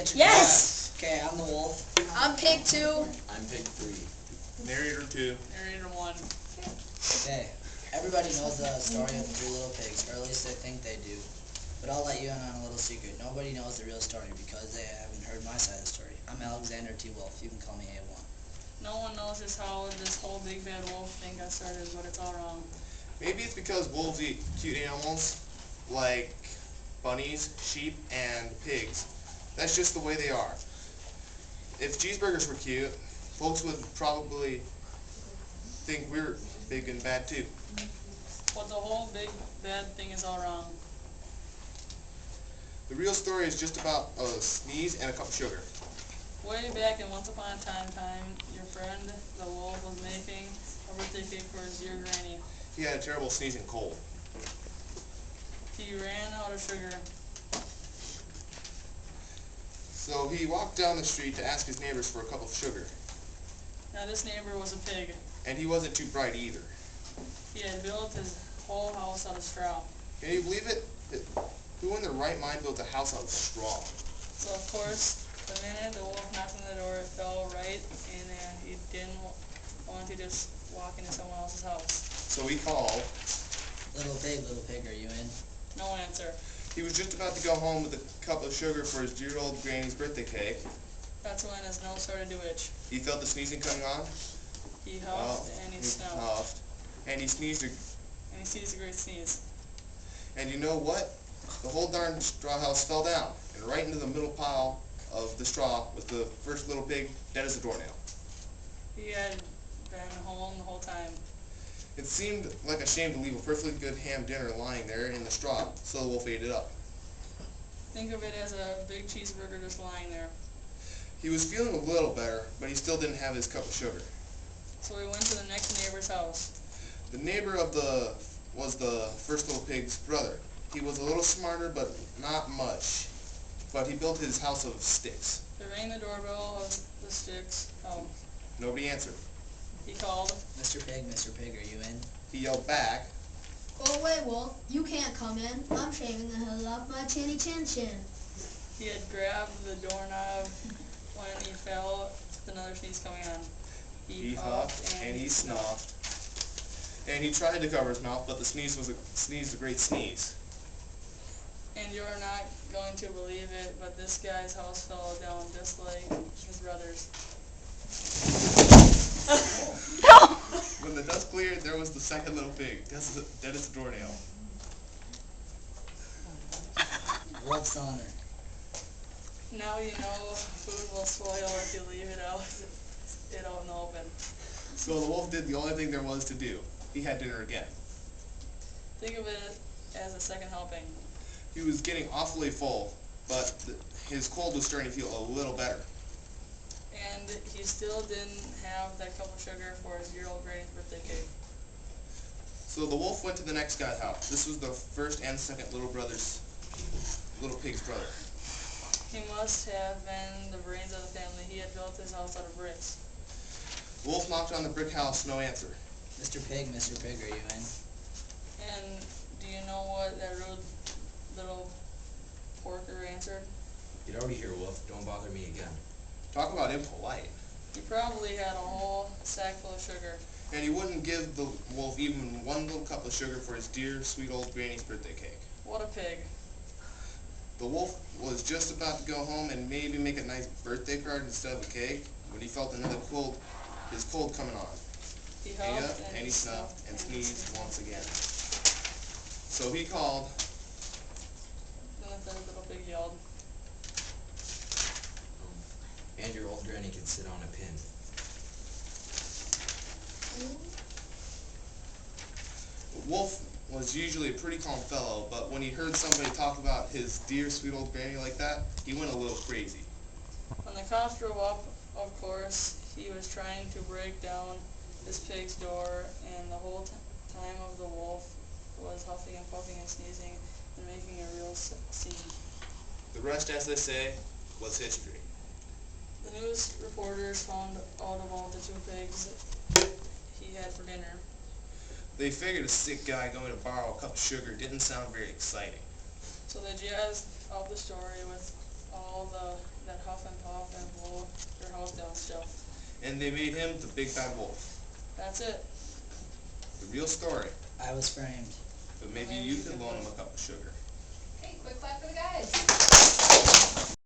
introduce? Yes! Okay, I'm the wolf. I'm pig 2. I'm pig 3. Narrator 2. Narrator 1. Okay, everybody knows the story of the 3 little pigs, or at least they think they do. But I'll let you in on a little secret. Nobody knows the real story because they haven't heard my side of the story. I'm Alexander T. Wolf. You can call me A1. No one knows just how this whole big bad wolf thing got started, but it's all wrong. Maybe it's because wolves eat cute animals like bunnies, sheep, and pigs. That's just the way they are. If cheeseburgers were cute, folks would probably think we're big and bad too. But the whole big bad thing is all wrong. The real story is just about a sneeze and a cup of sugar. Way back in once upon a time, your friend, the wolf, was making a birthday cake for his dear granny. He had a terrible sneezing cold. He ran out of sugar. So he walked down the street to ask his neighbors for a cup of sugar. Now this neighbor was a pig. And he wasn't too bright either. He had built his whole house out of straw. Can you believe it? Who in their right mind built a house out of straw? So of course, the minute the wolf knocked on the door, it fell right, and he didn't want to just walk into someone else's house. So he called. Little pig, are you in? No answer. He was just about to go home with a cup of sugar for his dear old granny's birthday cake. That's when his nose started to itch. He felt the sneezing coming on. He huffed and he snuffed. Huffed. And he sneezed. And he seized a great sneeze. And you know what? The whole darn straw house fell down. And right into the middle pile of the straw was the first little pig, dead as a doornail. He had been home the whole time. It seemed like a shame to leave a perfectly good ham dinner lying there in the straw, so the wolf ate it up. Think of it as a big cheeseburger just lying there. He was feeling a little better, but he still didn't have his cup of sugar. So he went to the next neighbor's house. The neighbor was the first little pig's brother. He was a little smarter, but not much. But he built his house of sticks. He rang the doorbell of the sticks. Nobody answered. He called. Mr. Pig, are you in? He yelled back. Go away, Wolf. You can't come in. I'm shaving the hell off my chinny chin chin. He had grabbed the doorknob when he fell with another sneeze coming on. He huffed and he snuffed. And he tried to cover his mouth, but the sneeze was a great sneeze. And you're not going to believe it, but this guy's house fell down just like his brother's. When the dust cleared, there was the second little pig, dead as a doornail. Wolf's honor. Now you know food will spoil if you leave it out in the open. So the wolf did the only thing there was to do. He had dinner again. Think of it as a second helping. He was getting awfully full, but his cold was starting to feel a little better. And he still didn't have that cup of sugar for his dear old granny's birthday cake. So the wolf went to the next guy's house. This was the first and second little pig's brother. He must have been the brains of the family. He had built his house out of bricks. Wolf knocked on the brick house, no answer. Mr. Pig, are you in? And do you know what that rude little porker answered? Get out of here, Wolf. Don't bother me again. Talk about impolite. He probably had a whole sack full of sugar. And he wouldn't give the wolf even one little cup of sugar for his dear, sweet old granny's birthday cake. What a pig. The wolf was just about to go home and maybe make a nice birthday card instead of a cake when he felt his cold coming on. He Ate up huffed and he snuffed and sneezed once again. So he called. Then the little pig yelled. And your old granny can sit on a pin. Wolf was usually a pretty calm fellow, but when he heard somebody talk about his dear sweet old granny like that, he went a little crazy. When the cops drove up, of course, he was trying to break down his pig's door, and the whole time of the wolf was huffing and puffing and sneezing and making a real scene. The rest, as they say, was history. The news reporters found out about the 2 pigs he had for dinner. They figured a sick guy going to borrow a cup of sugar didn't sound very exciting. So they jazzed up the story with all that huff and puff and blow your house down stuff. And they made him the big bad wolf. That's it. The real story. I was framed. But maybe you could loan him a cup of sugar. Okay, quick clap for the guys.